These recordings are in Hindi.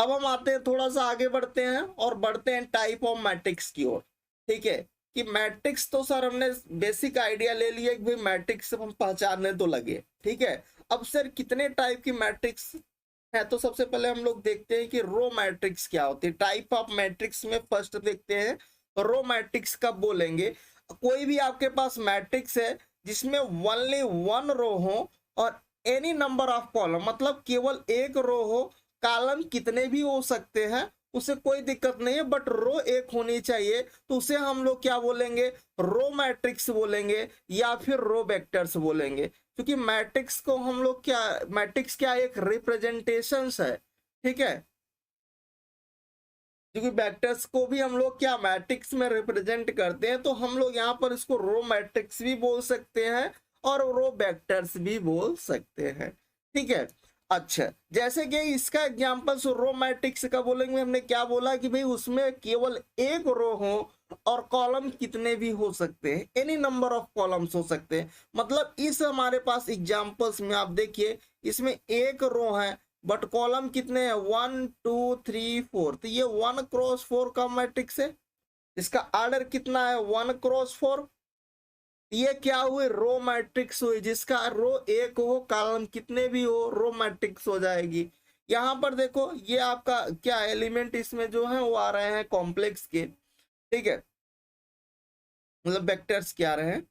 अब हम आते हैं, थोड़ा सा आगे बढ़ते हैं और बढ़ते हैं टाइप ऑफ मैट्रिक्स की ओर। ठीक है, कि मैट्रिक्स तो सर हमने बेसिक आइडिया ले लिया कि भाई मैट्रिक्स हम पहचानने तो लगे। ठीक है, अब सर कितने टाइप की मैट्रिक्स है, तो सबसे पहले हम लोग देखते हैं कि रो मैट्रिक्स क्या होती है। टाइप ऑफ मैट्रिक्स में फर्स्ट देखते हैं रो मैट्रिक्स कब बोलेंगे। कोई भी आपके पास मैट्रिक्स है जिसमें ओनली वन रो हो और एनी नंबर ऑफ कॉलम, मतलब केवल एक रो हो, कॉलम कितने भी हो सकते हैं, उसे कोई दिक्कत नहीं है, बट रो एक होनी चाहिए, तो उसे हम लोग क्या बोलेंगे, रो मैट्रिक्स बोलेंगे या फिर रो वेक्टर्स बोलेंगे। क्योंकि मैट्रिक्स को हम लोग क्या, मैट्रिक्स क्या एक रिप्रेजेंटेशन है। ठीक है, क्योंकि वेक्टर्स को भी हम लोग क्या मैट्रिक्स में रिप्रेजेंट करते हैं, तो हम लोग यहाँ पर इसको रो मैट्रिक्स भी बोल सकते हैं और रो वेक्टर्स भी बोल सकते हैं। ठीक है, अच्छा, जैसे कि इसका एग्जांपल रो मैट्रिक्स का बोलेंगे, हमने क्या बोला कि भाई उसमें केवल एक रो हो और कॉलम कितने भी हो सकते हैं, एनी नंबर ऑफ कॉलम्स हो सकते हैं। मतलब इस हमारे पास एग्जांपल्स में आप देखिए, इसमें एक रो है बट कॉलम कितने हैं, 1 2 3 4, तो ये 1x4 का मैट्रिक्स है। इसका ऑर्डर कितना है, 1x4। ये क्या हुई, रो मैट्रिक्स हुई, जिसका रो एक हो कॉलम कितने भी हो, रो मैट्रिक्स हो जाएगी। यहाँ पर देखो ये आपका क्या एलिमेंट इसमें जो है वो आ रहे हैं कॉम्प्लेक्स के। ठीक है, मतलब वेक्टर्स क्या आ रहे हैं।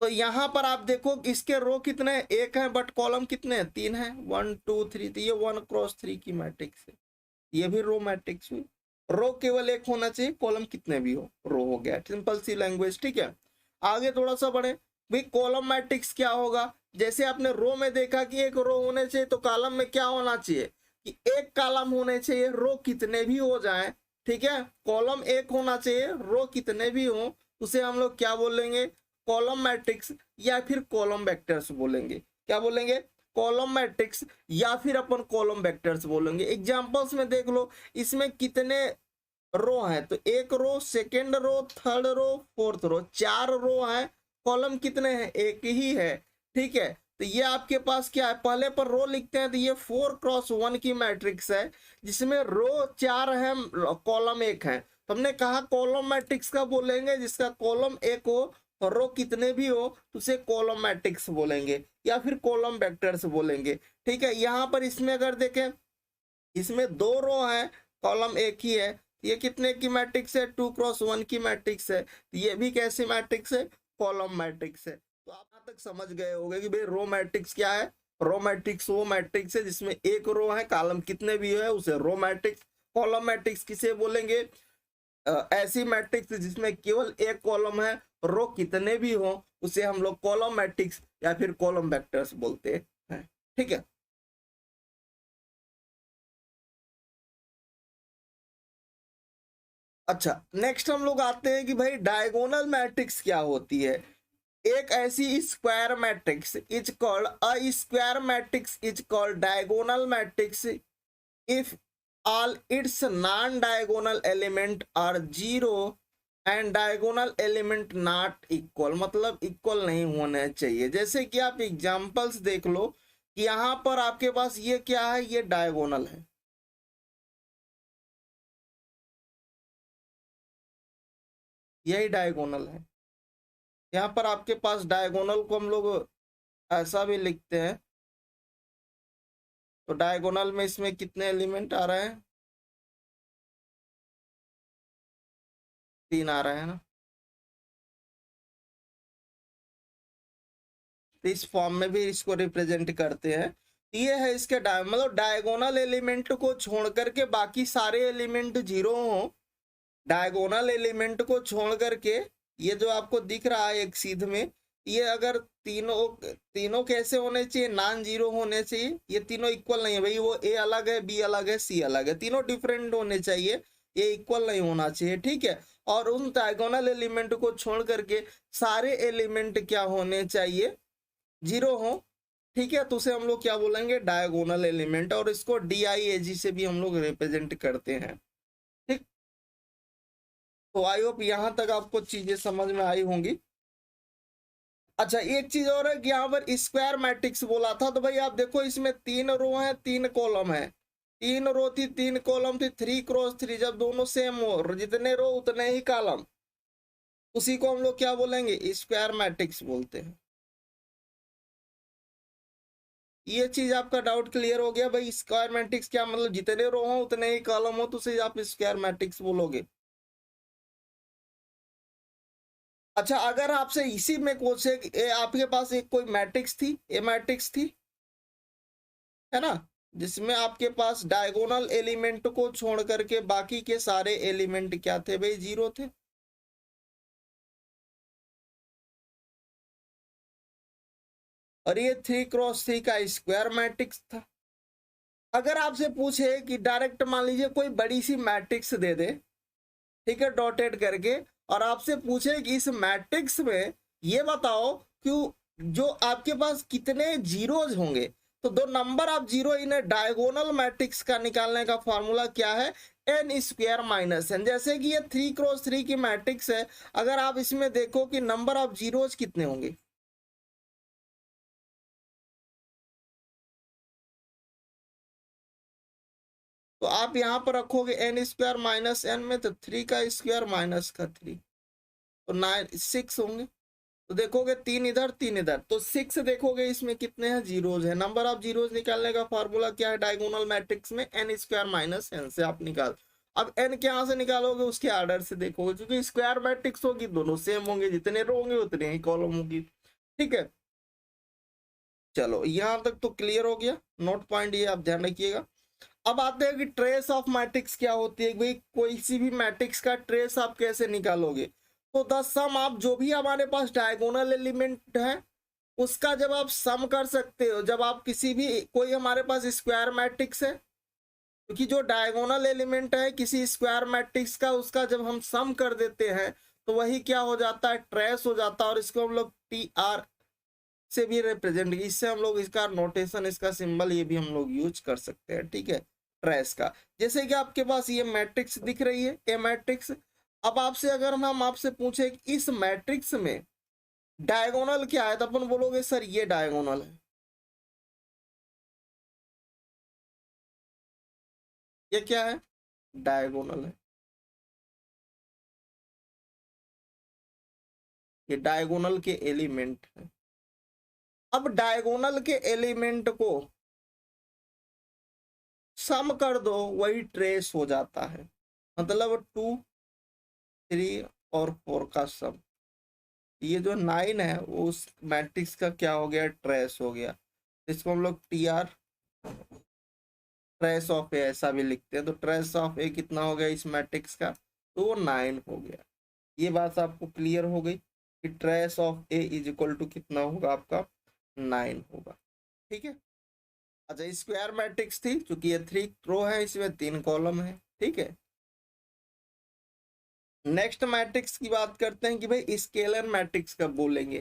तो यहाँ पर आप देखो इसके रो कितने हैं, एक है, बट कॉलम कितने हैं, तीन है, 1 2 3, तो ये 1x3 की मैट्रिक्स है। ये भी रो मैट्रिक्स हुई। रो केवल एक होना चाहिए, कॉलम कितने भी हो, रो हो गया, सिंपल सी लैंग्वेज। ठीक है, आगे थोड़ा सा बढ़े, भाई कॉलम मैट्रिक्स क्या होगा। जैसे आपने रो में देखा कि एक रो होने चाहिए, तो कॉलम में क्या होना चाहिए कि एक कॉलम होने चाहिए, रो कितने भी हो जाए। ठीक है, कॉलम एक होना चाहिए, रो कितने भी हो, उसे हम लोग क्या बोलेंगे, कॉलम मैट्रिक्स या फिर कॉलम वेक्टर्स बोलेंगे। क्या बोलेंगे, कॉलम मैट्रिक्स या फिर अपन कॉलम वेक्टर्स बोलेंगे। एग्जांपल्स में देख लो, इसमें कितने रो हैं, तो एक row, second row, third row, fourth row, चार रो हैं। कॉलम कितने हैं, एक ही है। ठीक है, तो ये आपके पास क्या है, पहले पर रो लिखते हैं, तो ये 4x1 की मैट्रिक्स है, जिसमें रो चार है, कॉलम एक है। तो हमने कहा कॉलम मैट्रिक्स का बोलेंगे जिसका कॉलम एक हो और रो कितने भी हो, तो उसे कॉलम मैट्रिक्स बोलेंगे या फिर कॉलम वेक्टर्स बोलेंगे। ठीक है, यहाँ पर इसमें अगर देखें, इसमें दो रो है, कॉलम एक ही है, ये कितने की मैट्रिक्स है, 2x1 की मैट्रिक्स है। ये भी कैसी मैट्रिक्स है, कॉलम मैट्रिक्स है। तो आप यहाँ तक समझ गए होंगे कि भाई रो मैट्रिक्स क्या है। रो मैट्रिक्स वो मैट्रिक्स है जिसमें एक रो है, कॉलम कितने भी है, उसे रो मैट्रिक्स। कॉलम मैट्रिक्स किसे बोलेंगे, ऐसी मैट्रिक्स जिसमें केवल एक कॉलम है, रो कितने भी हो, उसे हम लोग कॉलम मैट्रिक्स या फिर कॉलम वेक्टर्स बोलते हैं। ठीक है, अच्छा, नेक्स्ट हम लोग आते हैं कि भाई डायगोनल मैट्रिक्स क्या होती है। एक ऐसी square matrix is called a square matrix is called diagonal matrix if all its non-diagonal element are zero and diagonal element not equal, मतलब इक्वल नहीं होने चाहिए। जैसे कि आप एग्जांपल्स देख लो कि यहाँ पर आपके पास ये क्या है, ये डायगोनल है, यही डायगोनल है। यहाँ पर आपके पास डायगोनल को हम लोग ऐसा भी लिखते हैं, तो डायगोनल में इसमें कितने एलिमेंट आ रहे हैं, तीन आ रहे हैं ना। तो इस फॉर्म में भी इसको रिप्रेजेंट करते हैं। ये है इसके मतलब डायगोनल एलिमेंट को छोड़ करके बाकी सारे एलिमेंट जीरो हो। डायगोनल एलिमेंट को छोड़ करके ये जो आपको दिख रहा है एक सीध में, ये अगर तीनों तीनों कैसे होने चाहिए, नॉन जीरो होने चाहिए। ये तीनों इक्वल नहीं है भाई, वो ए अलग है, बी अलग है, सी अलग है, तीनों डिफरेंट होने चाहिए, ये इक्वल नहीं होना चाहिए। ठीक है, और उन डायगोनल एलिमेंट को छोड़ करके सारे एलिमेंट क्या होने चाहिए, जीरो हो। ठीक है, तो उसे हम लोग क्या बोलेंगे, डायगोनल एलिमेंट, और इसको DIAG से भी हम लोग रिप्रेजेंट करते हैं। ठीक, तो आई होप यहाँ तक आपको चीजें समझ में आई होंगी। अच्छा एक चीज और है कि यहाँ पर स्क्वायर मैट्रिक्स बोला था, तो भाई आप देखो इसमें 3 रो है 3 कॉलम है, 3 रो थी 3 कॉलम थी, 3x3, जब दोनों सेम हो, जितने रो उतने ही कॉलम, उसी को हम लोग क्या बोलेंगे, स्क्वायर मैट्रिक्स बोलते हैं। ये चीज आपका डाउट क्लियर हो गया भाई, स्क्वायर मैट्रिक्स क्या मतलब, जितने रो हो उतने ही कॉलम हो, तो उसे आप स्क्वायर मैट्रिक्स बोलोगे। अच्छा अगर आपसे इसी में पूछे आपके पास एक कोई मैट्रिक्स थी, ए मैट्रिक्स थी, है ना, जिसमें आपके पास डायगोनल एलिमेंट को छोड़ करके बाकी के सारे एलिमेंट क्या थे भाई, जीरो थे। और ये 3x3 का स्क्वायर मैट्रिक्स था। अगर आपसे पूछे कि डायरेक्ट मान लीजिए कोई बड़ी सी मैट्रिक्स दे दे, ठीक है, डॉटेड करके, और आपसे पूछे कि इस मैट्रिक्स में ये बताओ कि जो आपके पास कितने जीरोज होंगे, तो दो number of zero in diagonal matrix का निकालने का फॉर्मूला क्या है, एन स्क्वायर माइनस एन। जैसे कि ये 3x3 की मैट्रिक्स है, अगर आप इसमें देखो कि नंबर ऑफ जीरोज कितने होंगे, तो आप यहां पर रखोगे एन स्क्वायर माइनस एन में, तो 3 का स्क्वायर माइनस का 3, तो 6 होंगे। तो देखोगे 3 इधर 3 इधर, तो 6 देखोगे इसमें कितने हैं, जीरोज है। नंबर ऑफ जीरोज निकालने का फॉर्मूला क्या है डायगोनल मैट्रिक्स में, एन स्क्वायर माइनस एन से आप निकाल। अब एन के यहां से निकालोगे, उसके आर्डर से देखोगे, क्योंकि स्क्वायर मैट्रिक्स होगी दोनों सेम होंगे, जितने रो होंगे उतने ही कॉलम होगी, ठीक है। चलो यहां तक तो क्लियर हो गया, नोट पॉइंट ये आप ध्यान रखिएगा। अब आते हैं कि ट्रेस ऑफ मैट्रिक्स क्या होती है भाई, कोई सी भी मैट्रिक्स का ट्रेस आप कैसे निकालोगे। तो द सम, आप जो भी हमारे पास डायगोनल एलिमेंट है उसका जब आप सम कर सकते हो, जब आप किसी भी, कोई हमारे पास स्क्वायर मैट्रिक्स है, क्योंकि जो डायगोनल एलिमेंट है किसी स्क्वायर मैट्रिक्स का, उसका जब हम सम कर देते हैं तो वही क्या हो जाता है, ट्रेस हो जाता है। और इसको हम लोग टी आर से भी रिप्रेजेंट, इससे हम लोग इसका नोटेशन, इसका सिंबल ये भी हम लोग यूज कर सकते हैं, ठीक है, ट्रेस का। जैसे कि आपके पास ये मैट्रिक्स दिख रही है, ए मैट्रिक्स। अब आपसे अगर हम आपसे पूछे कि इस मैट्रिक्स में डायगोनल क्या है, तो अपन बोलोगे सर ये डायगोनल है, ये क्या है, डायगोनल है, ये डायगोनल के एलिमेंट है। अब डायगोनल के एलिमेंट को सम कर दो, वही ट्रेस हो जाता है, मतलब 2 3 और 4 का सम। ये जो 9 है वो उस मैट्रिक्स का क्या हो गया, ट्रेस हो गया। इसको हम लोग टी आर, ट्रेस ऑफ ए ऐसा भी लिखते हैं। तो ट्रेस ऑफ ए कितना हो गया इस मैट्रिक्स का, तो वो 9 हो गया। ये बात आपको क्लियर हो गई कि trace of A is equal to कितना होगा आपका, 9 होगा, ठीक है। अच्छा स्क्वायर मैट्रिक्स थी, क्योंकि ये 3 रो है, इसमें 3 कॉलम है, ठीक है। नेक्स्ट मैट्रिक्स की बात करते हैं कि भाई स्केलर मैट्रिक्स कब बोलेंगे,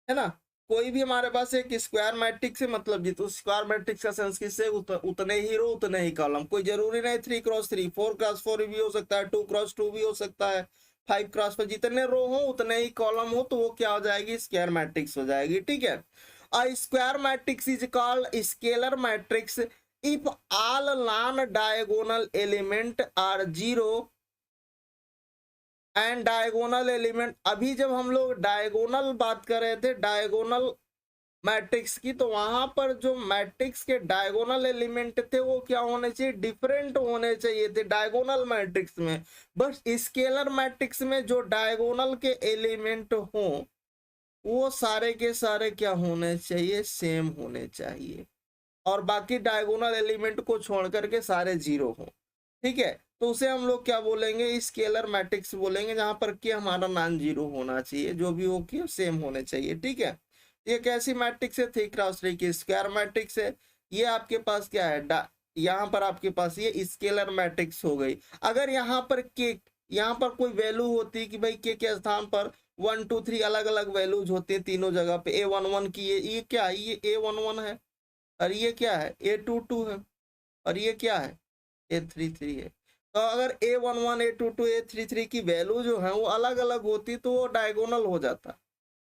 है ना। कोई भी हमारे पास एक स्क्वायर मैट्रिक्स है, मतलब जितना स्क्वायर मैट्रिक्स का सेंस किससे, उतने ही रो उतने ही कॉलम। कोई जरूरी नहीं 3x3, 4x4 भी हो सकता है, 2x2 भी हो सकता है, 5x5, जितने रो हो उतने ही कॉलम हो, तो वो क्या हो जाएगी, स्क्वायर मैट्रिक्स हो जाएगी, ठीक है। A square matrix is called scalar matrix if all non-diagonal element are zero and diagonal element. अभी जब हम लोग डायगोनल बात कर रहे थे, डायगोनल मैट्रिक्स की, तो वहां पर जो मैट्रिक्स के डायगोनल एलिमेंट थे वो क्या होने चाहिए, डिफरेंट होने चाहिए थे डायगोनल मैट्रिक्स में। बस स्केलर मैट्रिक्स में जो डायगोनल के एलिमेंट हो वो सारे के सारे क्या होने चाहिए, सेम होने चाहिए, और बाकी डायगोनल एलिमेंट को छोड़ करके सारे जीरो हो, ठीक है। तो उसे हम लोग क्या बोलेंगे, स्केलर मैट्रिक्स बोलेंगे, जहां पर कि हमारा नॉन जीरो होना चाहिए, जो भी हो कि सेम होने चाहिए, ठीक है। ये कैसी मैट्रिक्स है, 3x3 की स्क्वायर मैट्रिक्स है। ये आपके पास क्या है, यहाँ पर आपके पास ये स्केलर मैट्रिक्स हो गई। अगर यहाँ पर के, यहाँ पर कोई वैल्यू होती कि भाई के स्थान पर 1 2 3 अलग अलग वैल्यूज होती है तीनों जगह पे, A11 की, ये क्या है, ये A11 है, और ये क्या है, A22 है, और ये क्या है, A33 है। तो अगर A11 A22 A33 की वैल्यू जो है वो अलग अलग होती तो वो डायगोनल हो जाता,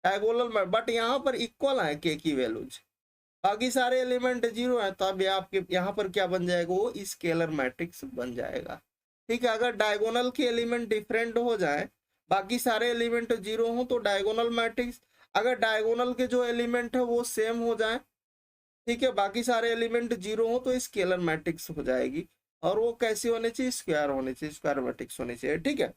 डायगोनल, बट यहाँ पर इक्वल है के की वैल्यूज, बाकी सारे एलिमेंट जीरो है, तो अब आपके यहाँ पर क्या बन जाएगा, वो स्केलर मैट्रिक्स बन जाएगा। ठीक है, अगर डायगोनल के एलिमेंट डिफरेंट हो जाए, बाकी सारे एलिमेंट जीरो हो, तो डायगोनल मैट्रिक्स। अगर डायगोनल के जो एलिमेंट है वो सेम हो जाए, ठीक है, बाकी सारे एलिमेंट जीरो हो, तो स्केलर मैट्रिक्स हो जाएगी। और वो कैसी होनी चाहिए, स्क्वायर होनी चाहिए, स्क्वायर मैट्रिक्स होनी चाहिए। ठीक है,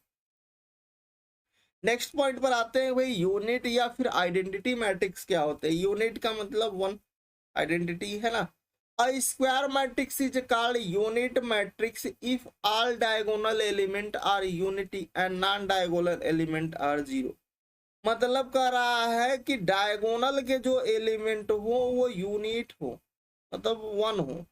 नेक्स्ट पॉइंट पर आते हैं भाई, यूनिट या फिर आइडेंटिटी मैट्रिक्स क्या होते हैं। यूनिट का मतलब वन, आइडेंटिटी है ना। A square matrix is called unit matrix if all diagonal element are unity and non diagonal element are zero. मतलब कह रहा है कि डायगोनल के जो एलिमेंट हो वो यूनिट हो, मतलब वन हो,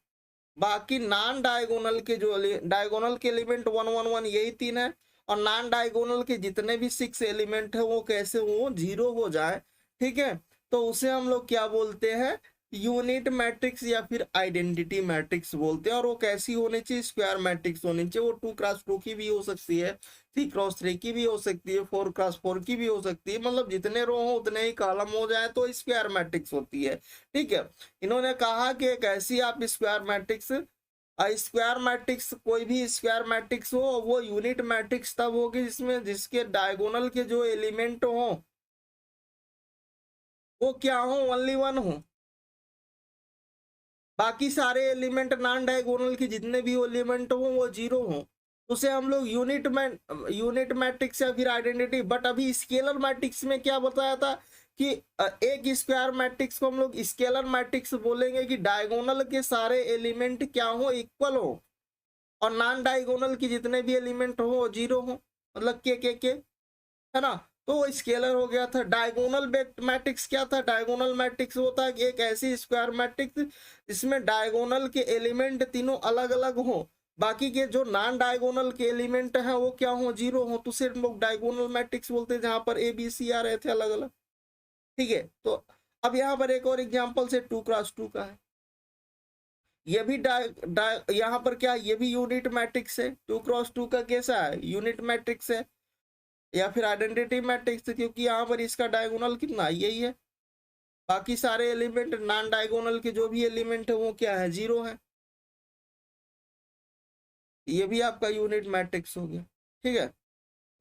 बाकी नॉन डायगोनल के जो डायगोनल के एलिमेंट वन वन वन यही तीन है, और नॉन डायगोनल के जितने भी सिक्स एलिमेंट है वो कैसे हो, जीरो हो जाए। ठीक है, तो उसे हम लोग क्या बोलते हैं, यूनिट मैट्रिक्स या फिर आइडेंटिटी मैट्रिक्स बोलते हैं। और वो कैसी होनी चाहिए, स्क्वायर मैट्रिक्स होनी चाहिए। वो 2x2 की भी हो सकती है, 3x3 की भी हो सकती है, 4x4 की भी हो सकती है, मतलब जितने रो हो उतने ही कॉलम हो जाए तो स्क्वायर मैट्रिक्स होती है। ठीक है, इन्होंने कहा कि एक ऐसी आप स्क्वायर मैट्रिक्स, स्क्वायर मैट्रिक्स कोई भी स्क्वायर मैट्रिक्स हो वो यूनिट मैट्रिक्स तब होगी जिसमें जिसके डायगोनल के जो एलिमेंट हो वो क्या हो, ओनली वन हो, बाकी सारे एलिमेंट नॉन डायगोनल के जितने भी एलिमेंट हो वो जीरो हो, उसे हम लोग यूनिट मैट्रिक्स या फिर आइडेंटिटी। बट अभी स्केलर मैट्रिक्स में क्या बताया था कि एक स्क्वायर मैट्रिक्स को हम लोग स्केलर मैट्रिक्स बोलेंगे कि डायगोनल के सारे एलिमेंट क्या हो, इक्वल हो, और नॉन डायगोनल के जितने भी एलिमेंट हो वो जीरो हो, मतलब के है ना। तो वो स्केलर हो गया था। डायगोनल मैट्रिक्स क्या था, डायगोनल मैट्रिक्स होता है कि एक ऐसी स्क्वायर मैट्रिक्स जिसमें डायगोनल के एलिमेंट तीनों अलग अलग हो, बाकी के जो नॉन डायगोनल के एलिमेंट हैं वो क्या हो, जीरो हो, तो सिर्फ लोग डायगोनल मैट्रिक्स बोलते हैं, जहां पर ए बी सी आ रहे थे अलग अलग। ठीक है, तो अब यहाँ पर एक और एग्जाम्पल से 2x2 का है, ये भी यहाँ पर क्या, ये भी यूनिट मैट्रिक्स है। 2x2 का कैसा है, यूनिट मैट्रिक्स है या फिर आइडेंटिटी मैट्रिक्स, क्योंकि यहाँ पर इसका डायगोनल कितना, यही है, बाकी सारे एलिमेंट नॉन डायगोनल के जो भी एलिमेंट है वो क्या है, जीरो है। ये भी आपका यूनिट मैट्रिक्स हो गया। ठीक है,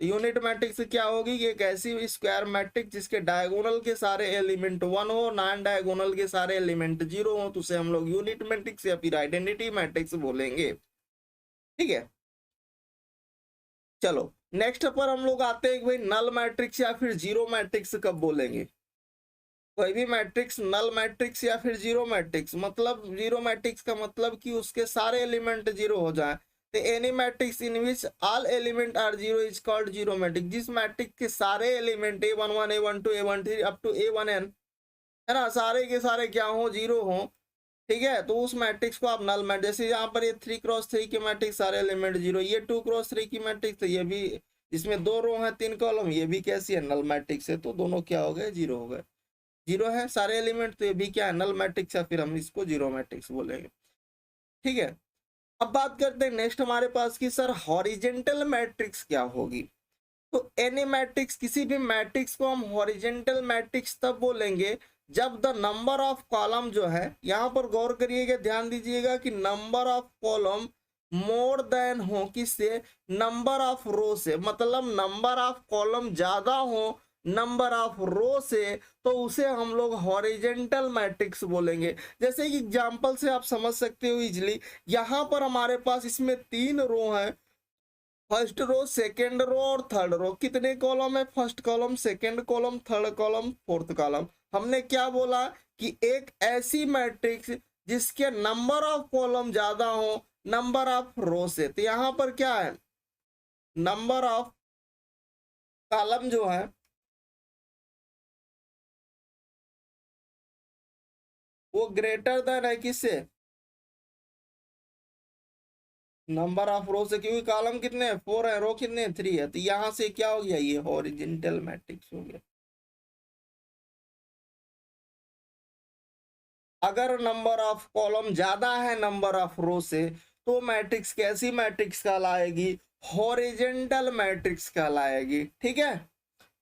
यूनिट मैट्रिक्स क्या होगी कि एक ऐसी स्क्वायर मैट्रिक्स जिसके डायगोनल के सारे एलिमेंट वन हो, नॉन डायगोनल के सारे एलिमेंट जीरो हो, तो उसे हम लोग यूनिट मैट्रिक्स या फिर आइडेंटिटी मैट्रिक्स बोलेंगे। ठीक है, चलो नेक्स्ट पर हम लोग आते हैं कि भाई नल मैट्रिक्स या फिर जीरो मैट्रिक्स कब बोलेंगे। कोई भी मैट्रिक्स नल मैट्रिक्स या फिर जीरो मैट्रिक्स, मतलब जीरो मैट्रिक्स का मतलब कि उसके सारे एलिमेंट जीरो हो जाए। तो any matrix in which all element are zero is called zero matrix. जिस मैट्रिक्स के सारे element A11 A12 A13 up to A1n है ना, सारे के सारे क्या हो, जीरो हो, ठीक है, तो उस मैट्रिक्स को आप नल मैट्रिक्स, जैसे यहाँ पर ये 3x3 के मैट्रिक्स सारे एलिमेंट जीरो, ये 2x3 की मैट्रिक्स, तो ये भी इसमें दो रो है तीन कॉलम, ये भी कैसी है, नल मैट्रिक्स है, तो दोनों क्या हो गए, जीरो हो गए। जीरो है सारे एलिमेंट, तो ये भी क्या है, नल मैट्रिक्स है, फिर हम इसको जीरो मैट्रिक्स बोलेंगे। ठीक है, अब बात करते हैं नेक्स्ट हमारे पास की सर हॉरिजेंटल मैट्रिक्स क्या होगी। तो एनी मैट्रिक्स, किसी भी मैट्रिक्स को हम हॉरिजेंटल मैट्रिक्स तब बोलेंगे जब द नंबर ऑफ कॉलम जो है, यहां पर गौर करिएगा, ध्यान दीजिएगा कि number of column more than हो किससे, नंबर ऑफ रो से, मतलब नंबर ऑफ कॉलम ज्यादा हो नंबर ऑफ रो से, तो उसे हम लोग हॉरिजेंटल मैट्रिक्स बोलेंगे। जैसे कि एग्जांपल से आप समझ सकते हो इजिली, यहां पर हमारे पास इसमें तीन रो है, फर्स्ट रो, सेकेंड रो और थर्ड रो। कितने कॉलम है, first column, second column, third column, fourth column. हमने क्या बोला कि एक ऐसी मैट्रिक्स जिसके नंबर ऑफ कॉलम ज्यादा हो नंबर ऑफ रो से। तो यहां पर क्या है, नंबर ऑफ कॉलम जो है वो ग्रेटर देन है किससे, नंबर ऑफ रो से, क्योंकि कॉलम कितने हैं, 4 है, रो कितने हैं, 3 है, तो यहां से क्या हो गया, ये हॉरिजेंटल मैट्रिक्स हो गया। अगर नंबर ऑफ कॉलम ज्यादा है नंबर ऑफ रो से, तो मैट्रिक्स कैसी मैट्रिक्स कहलाएगी, हॉरिजेंटल मैट्रिक्स कहलाएगी। ठीक है,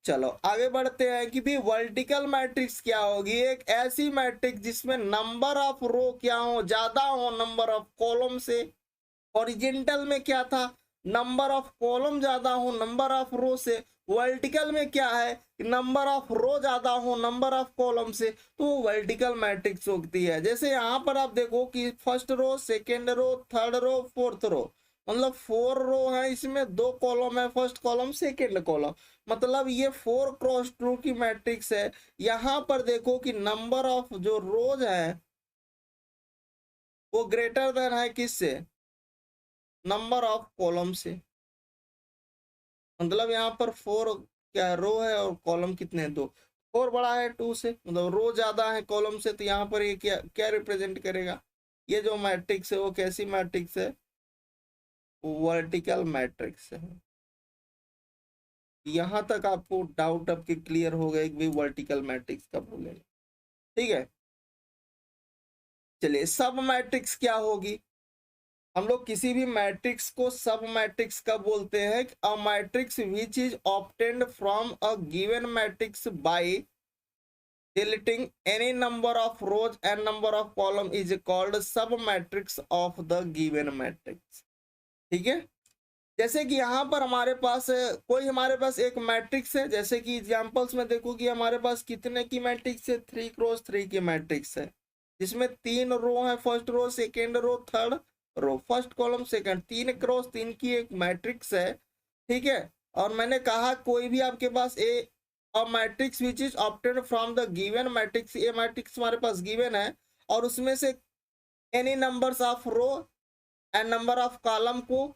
चलो आगे बढ़ते हैं कि भी वर्टिकल मैट्रिक्स क्या होगी। एक ऐसी मैट्रिक्स जिसमें नंबर ऑफ रो क्या हो, ज्यादा हो नंबर ऑफ कॉलम से। हॉरिजेंटल में क्या था, नंबर ऑफ कॉलम ज्यादा हो नंबर ऑफ रो से। वर्टिकल में क्या है, नंबर ऑफ रो ज्यादा हो नंबर ऑफ कॉलम से, तो वो वर्टिकल मैट्रिक्स होती है। जैसे यहाँ पर आप देखो कि first row, second row, third row, fourth row, मतलब 4 रो है, इसमें 2 कॉलम है, फर्स्ट कॉलम सेकेंड कॉलम, मतलब ये 4x2 की मैट्रिक्स है। यहाँ पर देखो कि नंबर ऑफ जो रोज है वो ग्रेटर देन है किससे, नंबर ऑफ कॉलम से। मतलब यहाँ पर 4 क्या रो है और कॉलम कितने हैं, 2। 4 बड़ा है 2 से, मतलब रो ज्यादा है कॉलम से, तो यहाँ पर ये क्या क्या रिप्रेजेंट करेगा, ये जो मैट्रिक्स है वो कैसी मैट्रिक्स है, वर्टिकल मैट्रिक्स है। यहाँ तक आपको डाउट आपके क्लियर हो गए कि वर्टिकल मैट्रिक्स कब बोलेंगे। ठीक है, चलिए सब मैट्रिक्स क्या होगी। हम लोग किसी भी मैट्रिक्स को सब मैट्रिक्स कब बोलते हैं, अ matrix which is obtained from a given matrix bye deleting any number of rows and number of column is called सब matrix of the given matrix। ठीक है, जैसे कि यहाँ पर हमारे पास कोई हमारे पास एक मैट्रिक्स है, जैसे कि एग्जांपल्स में देखो कि हमारे पास कितने की मैट्रिक्स है, 3x3 की मैट्रिक्स है, जिसमें 3 रो है, first row, second row, third row, first column second, 3x3 की एक मैट्रिक्स है। ठीक है, और मैंने कहा कोई भी आपके पास a matrix which is obtained from the given matrix, ये मैट्रिक्स हमारे पास गिवन है और उसमें से any numbers of row and number of column को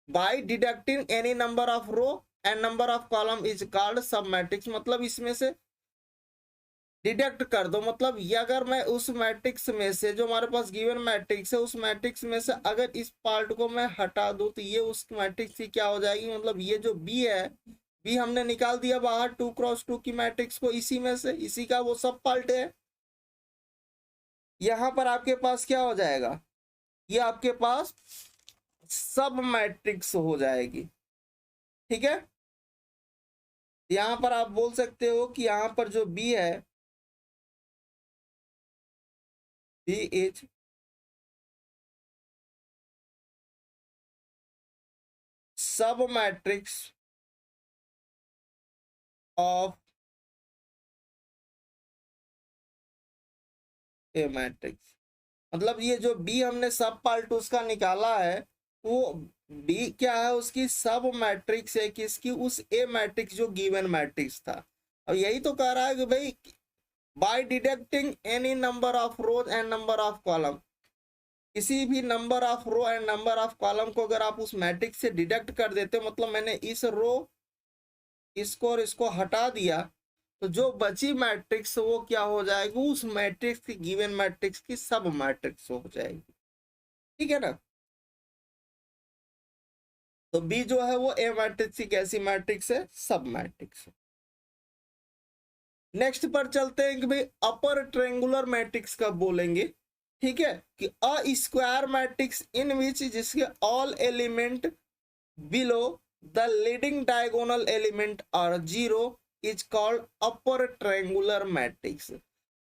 by deducting any number of row and number of column is called sub matrix. मतलब इसमें से डिडक्ट कर दो, मतलब ये अगर मैं उस मैट्रिक्स में से जो हमारे पास गिवन मैट्रिक्स है उस मैट्रिक्स में से अगर इस पार्ट को मैं हटा दूं तो ये उस मैट्रिक्स की क्या हो जाएगी, मतलब ये जो बी है, बी हमने निकाल दिया बाहर 2x2 की मैट्रिक्स को, इसी में से इसी का वो सब पार्ट है। यहां पर आपके पास क्या हो जाएगा, ये आपके पास सब मैट्रिक्स हो जाएगी। ठीक है, यहां पर आप बोल सकते हो कि यहां पर जो बी है, बी इज सब मैट्रिक्स ऑफ ए मैट्रिक्स। मतलब ये जो बी हमने सब पार्ट उसका निकाला है, वो बी क्या है, उसकी सब मैट्रिक्स है किसकी, उस ए मैट्रिक्स जो गिवन मैट्रिक्स था। अब यही तो कह रहा है कि भाई by deducting any number of rows and number of column, किसी भी number of row and number of column को अगर आप उस मैट्रिक्स से डिडक्ट कर देते, मतलब मैंने इस रो इसको और इसको हटा दिया, तो जो बची मैट्रिक्स वो क्या हो जाएगी, उस मैट्रिक्स की गिवन मैट्रिक्स की सब मैट्रिक्स हो जाएगी। ठीक है ना, तो बी जो है वो ए मैट्रिक्स की कैसी मैट्रिक्स है, सब मैट्रिक्स। नेक्स्ट पर चलते हैं कि भाई अपर ट्रायंगुलर मैट्रिक्स कब बोलेंगे। ठीक है, कि अ स्क्वायर मैट्रिक्स इन विच जिसके all element below the leading diagonal element are zero is called upper triangular matrix.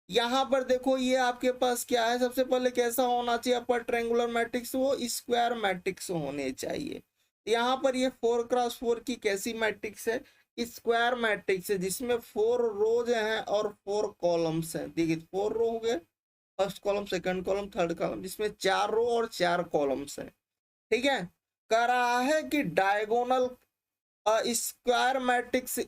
यहाँ पर देखो ये आपके पास क्या है, सबसे पहले कैसा होना चाहिए अपर ट्रायंगुलर मैट्रिक्स, वो स्क्वायर मैट्रिक्स होने चाहिए। यहाँ पर ये 4x4 की कैसी मैट्रिक्स है, स्क्वायर मैट्रिक्स है, जिसमें 4 रोज हैं और 4 कॉलम्स हैं। देखिए 4 रो हो गए, first column, second column, third column, जिसमें 4 रो और 4 कॉलम्स हैं। ठीक है, कह रहा है कि diagonal square matrix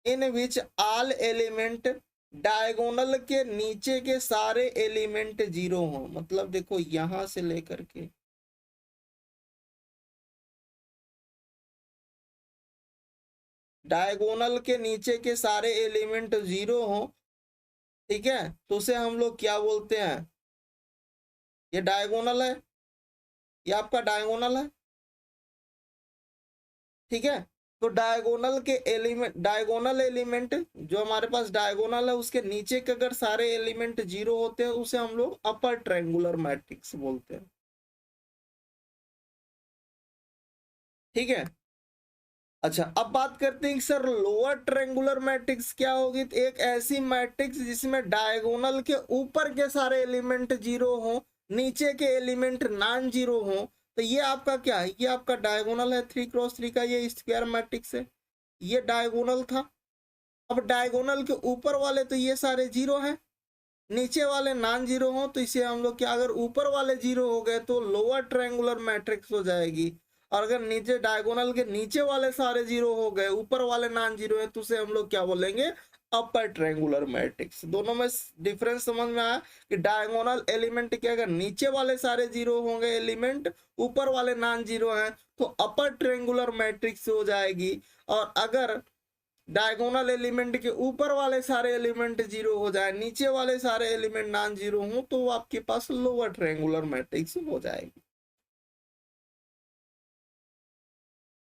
in which all element, diagonal के नीचे के सारे एलिमेंट जीरो हो। मतलब देखो यहां से लेकर के डायगोनल के नीचे के सारे एलिमेंट जीरो हो। ठीक है, तो उसे हम लोग क्या बोलते हैं, ये डायगोनल है, ये आपका डायगोनल है। ठीक है, तो डायगोनल के एलिमेंट, डायगोनल एलिमेंट जो हमारे पास डायगोनल है उसके नीचे के अगर सारे एलिमेंट जीरो होते हैं उसे हम लोग अपर ट्रायंगुलर मैट्रिक्स बोलते हैं। ठीक है, अच्छा, अब बात करते हैं कि सर लोअर ट्रायंगुलर मैट्रिक्स क्या होगी। तो एक ऐसी मैट्रिक्स जिसमें डायगोनल के ऊपर के सारे एलिमेंट जीरो हो, नीचे के एलिमेंट नॉन जीरो हो। तो ये आपका क्या है, ये आपका डायगोनल है 3x3 का, ये स्क्वायर मैट्रिक्स है, ये डायगोनल था। अब डायगोनल के ऊपर वाले तो ये सारे जीरो हैं, नीचे वाले नॉन जीरो हो, तो इसे हम लोग क्या, अगर ऊपर वाले जीरो हो गए तो लोअर ट्रायंगुलर मैट्रिक्स हो जाएगी। और अगर नीचे डायगोनल के नीचे वाले सारे जीरो हो गए, ऊपर वाले नॉन जीरो है, तो उसे हम लोग क्या बोलेंगे, अपर ट्रायंगुलर मैट्रिक्स। दोनों में डिफरेंस समझ में आया कि डायगोनल एलिमेंट के अगर नीचे वाले सारे जीरो होंगे एलिमेंट, ऊपर वाले नॉन जीरो हैं, तो अपर ट्रायंगुलर मैट्रिक्स हो जाएगी। और अगर डायगोनल एलिमेंट के ऊपर वाले सारे एलिमेंट जीरो हो जाए, नीचे वाले सारे एलिमेंट नॉन जीरो हो, तो वो आपके पास लोअर ट्रायंगुलर मैट्रिक्स हो जाएगी।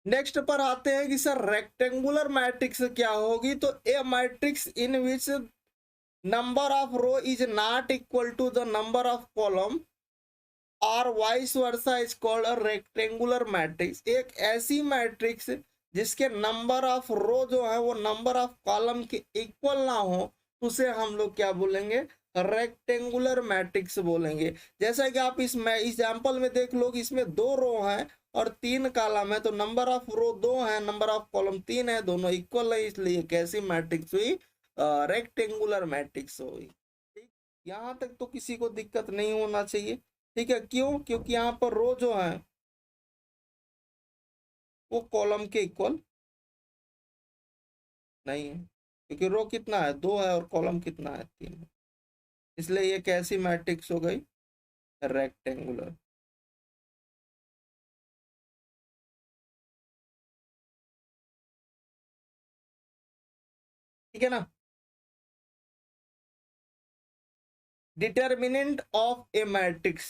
नेक्स्ट पर आते हैं कि सर रेक्टेंगुलर मैट्रिक्स क्या होगी। तो a matrix in which number of row is not equal to the number of column और vice versa is called a rectangular matrix. एक ऐसी मैट्रिक्स जिसके नंबर ऑफ रो जो है वो नंबर ऑफ कॉलम के इक्वल ना हो, उसे हम लोग क्या बोलेंगे, रेक्टेंगुलर मैट्रिक्स बोलेंगे। जैसा कि आप इस एग्जांपल में देख लो कि इसमें 2 रो हैं और 3 कॉलम है, तो नंबर ऑफ रो 2 है, नंबर ऑफ कॉलम 3 है, दोनों इक्वल है, इसलिए कैसी मैट्रिक्स हुई, रेक्टेंगुलर मैट्रिक्स हुई। ठीक, यहाँ तक तो किसी को दिक्कत नहीं होना चाहिए। ठीक है, क्यों, क्योंकि यहाँ पर रो जो है वो कॉलम के इक्वल नहीं है, क्योंकि रो कितना है, 2 है, और कॉलम कितना है, 3 है। इसलिए ये कैसी मैट्रिक्स हो गई, रेक्टेंगुलर। ठीक है ना। डिटर्मिनेंट ऑफ ए मैट्रिक्स,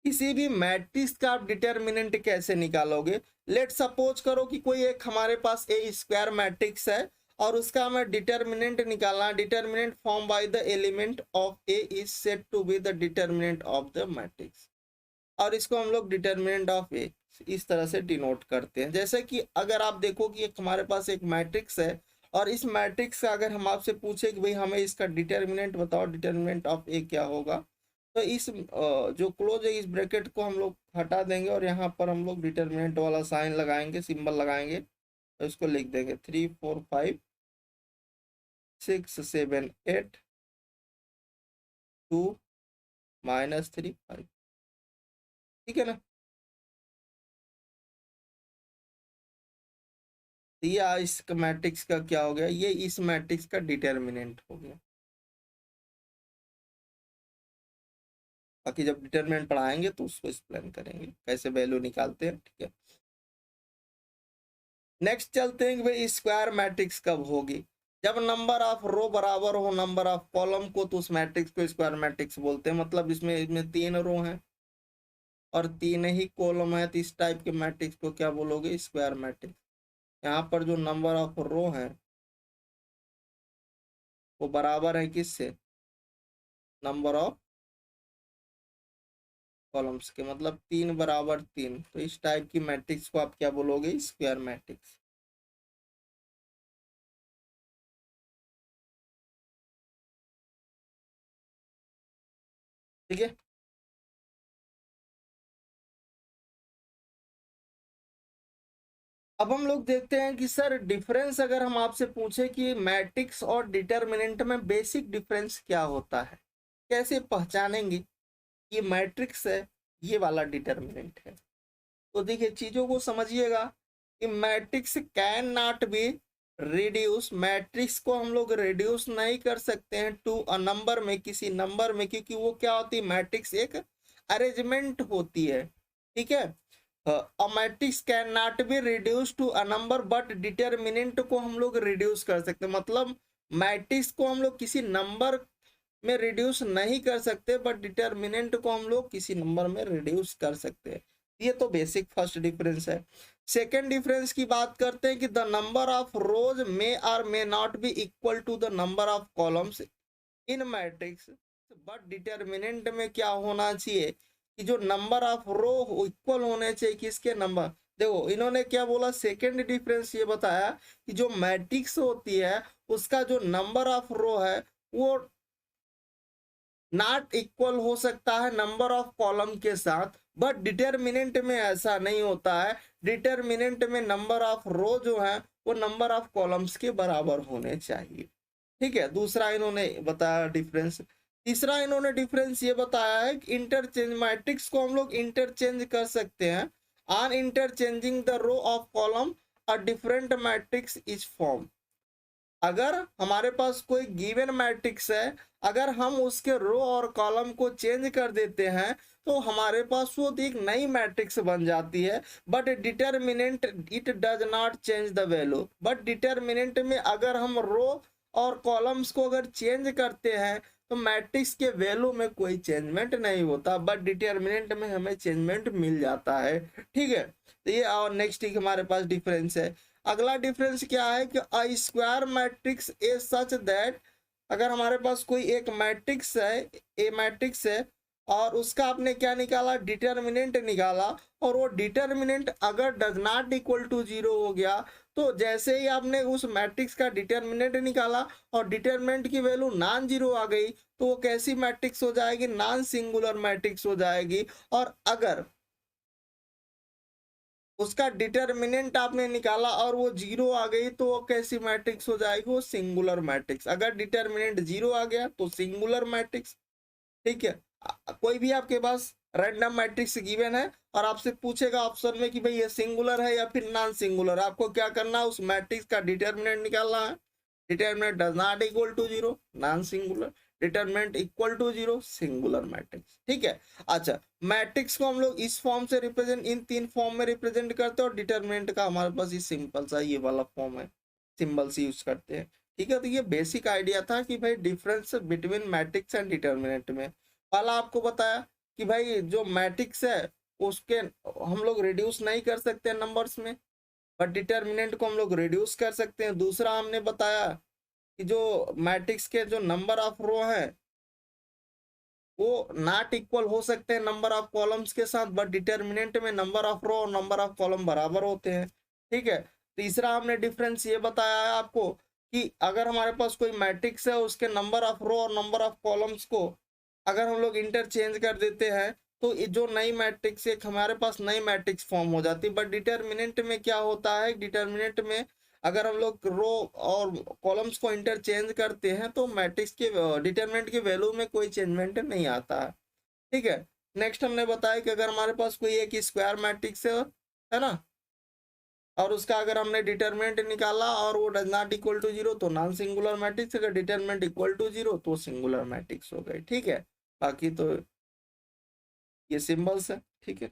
किसी भी मैट्रिक्स का आप डिटर्मिनेंट कैसे निकालोगे। लेट सपोज करो कि कोई एक हमारे पास ए स्क्वायर मैट्रिक्स है और उसका हमें डिटर्मिनेंट निकालना है। Determinant form by the element of A is said to be the determinant of the matrix, और इसको हम लोग डिटर्मिनेंट ऑफ ए इस तरह से डिनोट करते हैं। जैसे कि अगर आप देखो कि एक हमारे पास एक मैट्रिक्स है और इस मैट्रिक्स का अगर हम आपसे पूछे कि भाई हमें इसका डिटर्मिनेंट बताओ, डिटर्मिनेंट ऑफ ए क्या होगा, तो इस जो क्लोज है इस ब्रैकेट को हम लोग हटा देंगे और यहाँ पर हम लोग डिटर्मिनेंट वाला साइन लगाएंगे, सिंबल लगाएंगे, तो इसको लिख देंगे 3 4 5 6 7 8 2 -3 5। ठीक है ना। तो ये इस मैट्रिक्स का क्या हो गया, ये इस मैट्रिक्स का डिटर्मिनेंट हो गया। बाकी जब डिटरमिनेंट पढ़ाएंगे तो उसको एक्सप्लेन करेंगे कैसे वैल्यू निकालते हैं। ठीक है, नेक्स्ट चलते हैं कि भाई स्क्वायर मैट्रिक्स कब होगी। जब नंबर ऑफ रो बराबर हो नंबर ऑफ कॉलम को, तो उस मैट्रिक्स को स्क्वायर मैट्रिक्स बोलते हैं। मतलब इसमें 3 रो हैं और 3 ही कॉलम है, तो इस टाइप के मैट्रिक्स को क्या बोलोगे, स्क्वायर मैट्रिक्स। यहाँ पर जो नंबर ऑफ रो है वो बराबर है किससे, नंबर ऑफ कॉलम्स के, मतलब 3 बराबर 3। तो इस टाइप की मैट्रिक्स को आप क्या बोलोगे, स्क्वायर मैट्रिक्स। ठीक है, अब हम लोग देखते हैं कि सर डिफरेंस अगर हम आपसे पूछे कि मैट्रिक्स और डिटर्मिनेंट में बेसिक डिफरेंस क्या होता है, कैसे पहचानेंगे ये मैट्रिक्स है, ये वाला डिटर्मिनेंट है। तो देखिए चीजों को समझिएगा कि matrix can not be reduce, matrix को हम लोग रिड्यूस नहीं कर सकते हैं टू अ नंबर में, किसी नंबर में, क्योंकि वो क्या होती है, मैट्रिक्स एक अरेंजमेंट होती है। ठीक है, a matrix can not be reduce to a number, but determinant को हम लोग रिड्यूस कर सकते हैं। मतलब मैट्रिक्स को हम लोग किसी नंबर में रिड्यूस नहीं कर सकते, बट डिटर्मिनेंट को हम लोग किसी नंबर में रिड्यूस कर सकते हैं। ये तो बेसिक फर्स्ट डिफरेंस है। सेकेंड डिफरेंस की बात करते हैं कि the number of rows may और may not be equal to the number of columns in matrix, but determinant में क्या होना चाहिए कि जो नंबर ऑफ रो इक्वल होने चाहिए किसके, नंबर देखो इन्होंने क्या बोला, सेकंड डिफरेंस ये बताया कि जो मैट्रिक्स होती है उसका जो नंबर ऑफ रो है वो नॉट इक्वल हो सकता है नंबर ऑफ कॉलम के साथ, बट डिटर्मिनेंट में ऐसा नहीं होता है। डिटर्मिनेंट में नंबर ऑफ रो जो है वो नंबर ऑफ कॉलम्स के बराबर होने चाहिए। ठीक है, दूसरा इन्होंने बताया डिफरेंस। तीसरा इन्होंने डिफरेंस ये बताया है कि इंटरचेंज मैट्रिक्स को हम लोग इंटरचेंज कर सकते हैं। On interchanging the row of column a different matrix is form. अगर हमारे पास कोई गिवन मैट्रिक्स है, अगर हम उसके रो और कॉलम को चेंज कर देते हैं तो हमारे पास वो एक नई मैट्रिक्स बन जाती है। But determinant it does not change the value. But determinant में अगर हम रो और कॉलम्स को अगर चेंज करते हैं तो मैट्रिक्स के वैल्यू में कोई चेंजमेंट नहीं होता, बट डिटर्मिनेंट में हमें चेंजमेंट मिल जाता है। ठीक है, तो ये और नेक्स्ट एक हमारे पास डिफरेंस है। अगला डिफरेंस क्या है कि अ square matrix is such that, अगर हमारे पास कोई एक मैट्रिक्स है, ए मैट्रिक्स है और उसका आपने क्या निकाला, डिटर्मिनेंट निकाला, और वो डिटर्मिनेंट अगर does not equal to zero हो गया तो जैसे ही आपने उस मैट्रिक्स का डिटर्मिनेंट निकाला और डिटर्मिनेंट की वैल्यू नॉन जीरो आ गई तो वो कैसी मैट्रिक्स हो जाएगी, नॉन सिंगुलर मैट्रिक्स हो जाएगी। और अगर उसका डिटर्मिनेंट आपने निकाला और वो जीरो आ गई तो वो कैसी मैट्रिक्स हो जाएगी, वो सिंगुलर मैट्रिक्स। अगर डिटर्मिनेंट जीरो आ गया तो सिंगुलर मैट्रिक्स। ठीक है, कोई भी आपके पास रैंडम मैट्रिक्स गिवन है और आपसे पूछेगा ऑप्शन में कि भाई ये सिंगुलर है या फिर नॉन सिंगुलर, आपको क्या करना है, उस मैट्रिक्स का डिटर्मिनेंट निकालना है। Determinant does not equal to zero, non singular. Determinant equal to zero, singular matrix. ठीक है, अच्छा मैट्रिक्स को हम लोग इस फॉर्म से रिप्रेजेंट, इन तीन फॉर्म में रिप्रेजेंट करते हैं और डिटर्मिनेंट का हमारे पास ये सिंपल सा ये वाला फॉर्म है, सिंबल से यूज करते हैं। ठीक है, तो ये बेसिक आइडिया था कि भाई difference between matrix and determinant में। पहला आपको बताया कि भाई जो मैट्रिक्स है उसके हम लोग रिड्यूस नहीं कर सकते नंबर्स में, बट डिटर्मिनेंट को हम लोग रिड्यूस कर सकते हैं। दूसरा हमने बताया कि जो मैट्रिक्स के जो नंबर ऑफ रो है वो नॉट इक्वल हो सकते हैं नंबर ऑफ कॉलम्स के साथ, बट डिटर्मिनेंट में नंबर ऑफ रो और नंबर ऑफ कॉलम बराबर होते हैं। ठीक है, तीसरा हमने डिफरेंस ये बताया है आपको कि अगर हमारे पास कोई मैट्रिक्स है उसके नंबर ऑफ रो और नंबर ऑफ कॉलम्स को अगर हम लोग इंटरचेंज कर देते हैं तो जो नई मैट्रिक्स, एक हमारे पास नई मैट्रिक्स फॉर्म हो जाती है। बट डिटर्मिनेंट में क्या होता है, डिटर्मिनेंट में अगर हम लोग रो और कॉलम्स को इंटरचेंज करते हैं तो मैट्रिक्स के डिटरमिनेंट के वैल्यू में कोई चेंजमेंट नहीं आता है। ठीक है, नेक्स्ट हमने बताया कि अगर हमारे पास कोई एक स्क्वायर मैट्रिक्स है ना, और उसका अगर हमने डिटरमिनेंट निकाला और वो does not equal to zero तो नॉन सिंगुलर मैट्रिक्स, अगर डिटरमिनेंट इक्वल टू जीरो तो सिंगुलर मैट्रिक्स हो गए। ठीक है, बाकी तो ये सिंबल्स है। ठीक है।